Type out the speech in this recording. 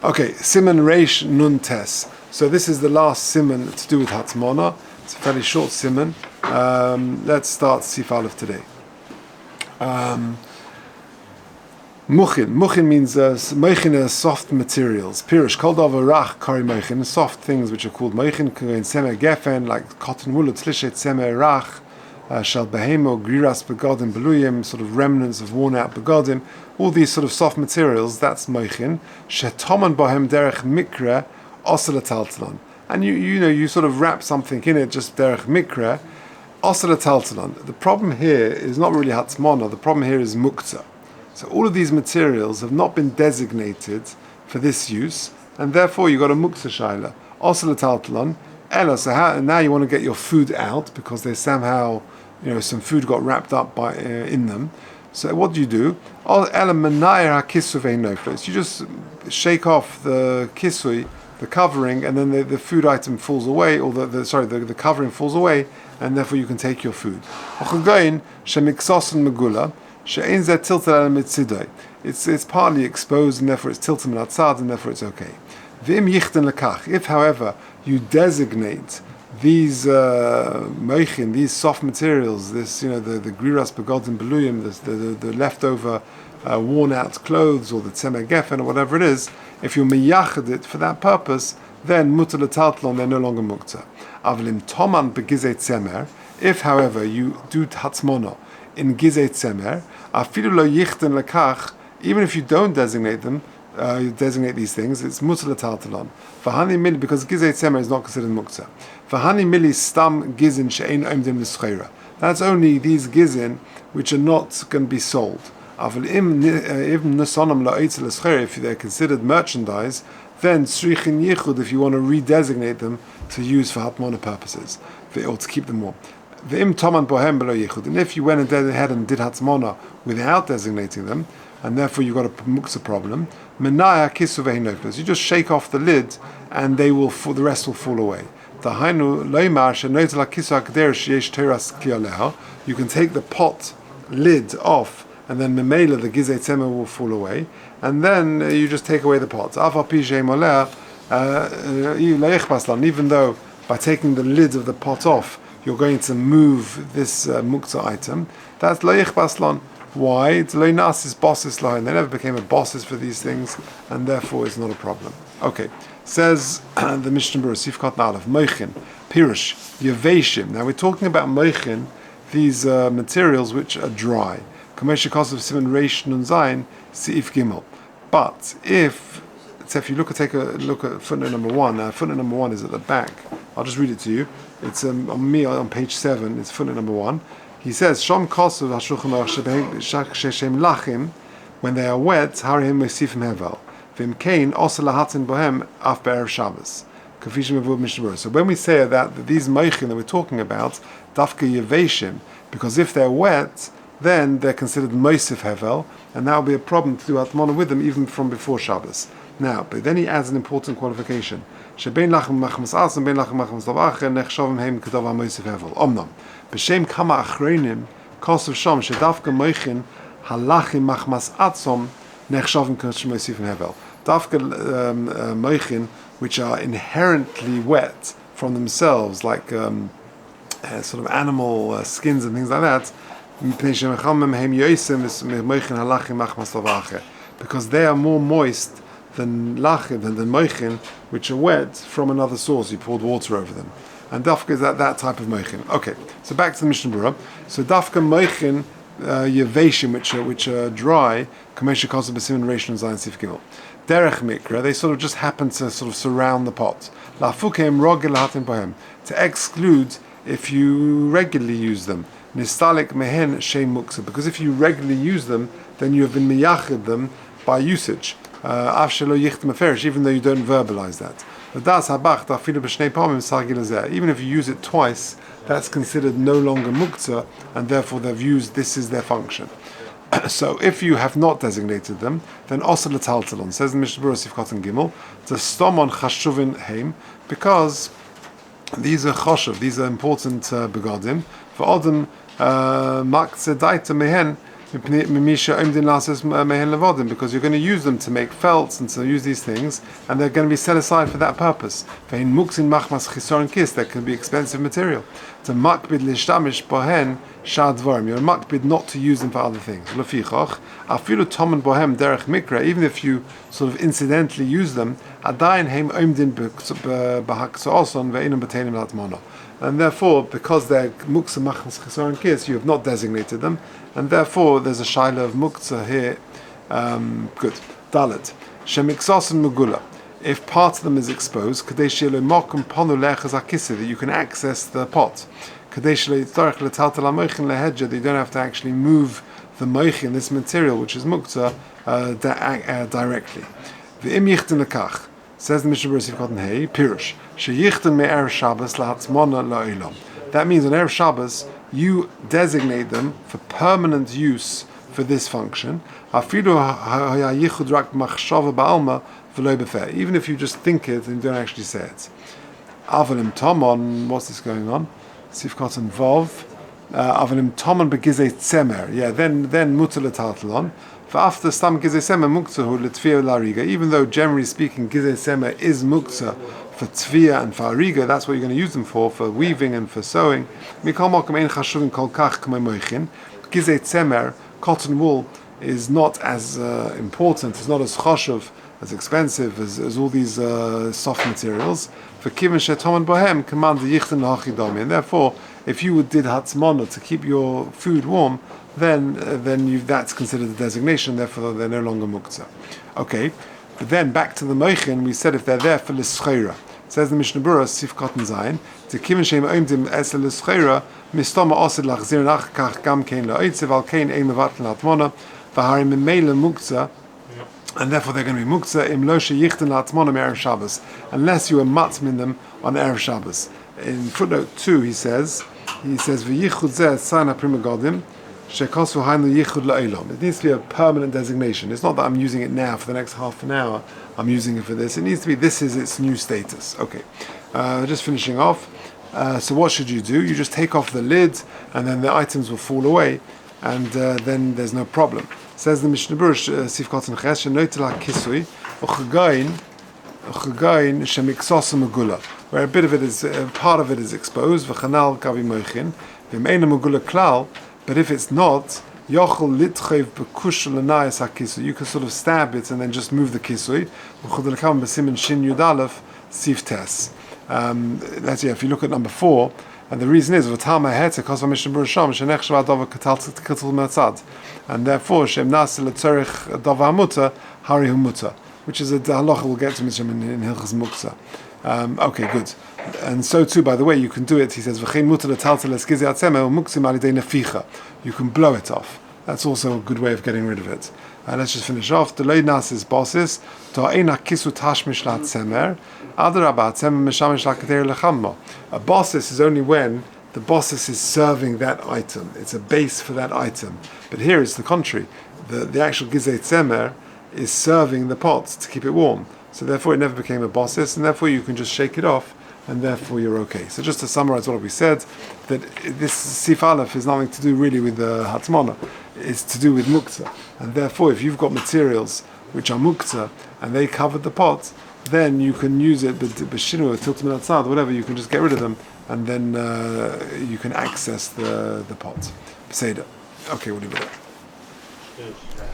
Okay, Siman Reish Nun Tes. So this is the last Siman to do with Hatmanah. It's a fairly short Siman. Let's start Sif Aleph today. Muchin means moichin are soft materials. Pirish called of Orach kari moichin, soft things which are called moichin. In semer gefen like cotton wool, tzlishet semer rach. Shal behemo, griras begodim beluyim, sort of remnants of worn out begodim, all these sort of soft materials, that's moichin. Shetoman bohem derech mikra osel taltalon. And you sort of wrap something in it, just derech mikra osel taltalon. The problem here is not really Hatmanah, the problem here is Muktze. So all of these materials have not been designated for this use, and therefore you've got a Muktze shaila. Osel taltalon. So now you want to get your food out because there's somehow, some food got wrapped up in them. So what do? You just shake off the kisui, the covering, and then the food item falls away, or the covering falls away, and therefore you can take your food. It's partly exposed, and therefore it's tilted minatzad, and therefore it's okay. If, however, you designate these moichin, these soft materials, this the griras begodim beluyim, the leftover worn out clothes, or the tzemer gefen, or whatever it is, if you meyachad it for that purpose, then mutar l'taltlon, they're no longer muktzah. Avlim toman begizei tzemer. If, however, you do Hatmanah in gizei tzemer, afilu lo yichten lekach, even if you don't designate them. You designate these things, it's mutar l'taltalon. V'hani mili, because gizei tzemer is not considered muktzah. V'hani mili stam gizin she'ein omdim l'schera. That's only these gizin which are not going to be sold. Aval im nesonam la'oitz l'schera, if they're considered merchandise, then tzrichin yichud, if you want to redesignate them to use for Hatmanah purposes, or to keep them warm. V'im toman bohem below yichud. And if you went ahead and did Hatmanah without designating them, and therefore you've got a Muktze problem, you just shake off the lid, and the rest will fall away. You can take the pot lid off, and then memela, the gizei tzemer, will fall away, and then you just take away the pot. Even though by taking the lid of the pot off, you're going to move this Muktze item, that's lo yichbas. Why? It's lo nasis bosses line. They never became a bosses for these things, and therefore it's not a problem. Okay, says the Mishnah Berurah Sifkat Nalef Moichin Pirush Yeveshim. Now we're talking about Moichin, these materials which are dry. Kamesha Kosav Siman Reish Nun Zayin Seif Gimel. But if you take a look at footnote number 1. Footnote number 1 is at the back. I'll just read it to you. It's on page 7. It's footnote number 1. He says, "Shom kosuv hashulchan aruch sheshem lachim, when they are wet, harihim mesifim hevel. V'im kain osel lahatin bohem af be'erev Shabbos." So when we say that these moichin that we're talking about, dafka yeveshim, because if they're wet, then they're considered moisif hevel, and that will be a problem to do Hatmanah with them even from before Shabbos. Now, but then he adds an important qualification. Shebein lachem machmas asam, bein lachem machmas lavache, nechshavim heim k'dav ha-moisif hevel. Omnam. B'shem kama achronim, kosuv sham, shedavka moichin, halachim machmas atzom, nechshavim k'moisifim hevel. Davka moichin, which are inherently wet from themselves, like sort of animal skins and things like that, because they are more moist than moichin, which are wet from another source. You poured water over them, and dafka is that type of moichin. Okay, so back to the Mishnah Berurah. So dafka moichin yeveshim, which are dry, kamesha kosav b'siman reish nun zayin sif gimel. Derech mikra, they sort of just happen to sort of surround the pot. Lafukem rogel hatin bohem, to exclude if you regularly use them. Nistalik mehen sheim muktzah, because if you regularly use them, then you have been miyachid them by usage. Even though you don't verbalize that. Even if you use it twice, that's considered no longer Muktze, and therefore this is their function. So if you have not designated them, then osel l'taltalon, says the Mishnah Berurah Sifkat and Gimel, to stomon chashuvin heim, because these are choshev, these are important begodim, for odem Muktze daita mehen, because you're going to use them to make felts and to use these things, and they're going to be set aside for that purpose. That can be expensive material. You're makbid not to use them for other things. Even if you sort of incidentally use them, and therefore, because they're Muktze machmas chisoron kis, you have not designated them, and therefore there's a shaila of Muktze here. Good. Dalet. Shemiksos and Megula. If part of them is exposed, that you can access the pot. That you don't have to actually move the moichin, this material, which is Muktze, directly. Says the Mishnah Berurah Cotton Hey, Pirush. Sheyichten me Erev Shabbos lahatmana la'olam. That means on Erev Shabbos you designate them for permanent use for this function. Even if you just think it and don't actually say it. Avalim Tomon, what's this going on? Sif Cotton Vov. Avalim Tomon begizei tzemer. Yeah, then mutar l'tartalon. For after stam gizei semer muktzah hu l'tviya lariga. Even though generally speaking gizei semer is muktzah for tviya and for ariga, that's what you're going to use them for weaving and for sewing. Mikol mokum ein chashuvin kol kach k'may moichin. Gizei tzemer, cotton wool, is not as important, it's not as chashuv, as expensive as all these soft materials. For kivin shetoman bohem command the yichten l'hachidomi. And therefore, if you did hatmanah to keep your food warm, then that's considered a designation, therefore they're no longer muktze. Okay, but then back to the moichin, we said if they're there for l'scheira. Says the Mishnah Berurah, Sif Cotton Zayin, to kivin sheim oimdim es l'scheira, mistoma osid lachzir nachkach gam kein la'oitziv al kein ein mevatl hatmanah, v'harim memele muktze, and therefore they're going to be muktze im lo sheyichten hatmanah Erev Shabbos, unless you are matmin them on Erev Shabbos. In footnote 2, he says v'yichud zeh tzana prima godim. It needs to be a permanent designation. It's not that I'm using it now for the next half an hour. I'm using it for this. It needs to be, this is its new status. Okay, just finishing off. So what should you do? You just take off the lid, and then the items will fall away, and then there's no problem. Says the Mishnah Berurah, Sif Cotton Ches, Shenoitela Kisui, Uchegain Shemiksos Megula, where a bit of it is, part of it is exposed. V'chanal Kavi Moichin, V'meina Megula Klal. But if it's not, yochel litchev bekush l'nayas hakisui, you can sort of stab it and then just move the kisui. V'chodel b'simin shin yudalef sif tes. If you look at number 4, and the reason is v'tama heter kos v'mishnah berurah sham shenech shva dova katal metzad, and therefore shem nas letzorich dova hamuta hari humuta, which is a halacha we'll get to in Hilchos Muktze. Okay, good. And so too, by the way, you can do it. He says, "V'chein mutar letaltel eskizei atzemer umuktzim al yidei neficha." You can blow it off. That's also a good way of getting rid of it. Let's just finish off. The loy is bosses. To'eina kisu tashmish latzemer. Adarabah atzemer mishamish lakater lechammo. A bosses is only when the bosses is serving that item. It's a base for that item. But here it's the contrary. The actual gizei tzemer is serving the pot to keep it warm. So therefore it never became a bosses, and therefore you can just shake it off, and therefore you're okay. So just to summarize what we said, that this Sif Aleph is nothing to do really with the Hatmanah, it's to do with Muktze. And therefore if you've got materials which are Muktze, and they covered the pot, then you can use it, b'shinu, tiltum atzad, whatever, you can just get rid of them, and then you can access the pot. Beseder. Okay, we'll leave it there.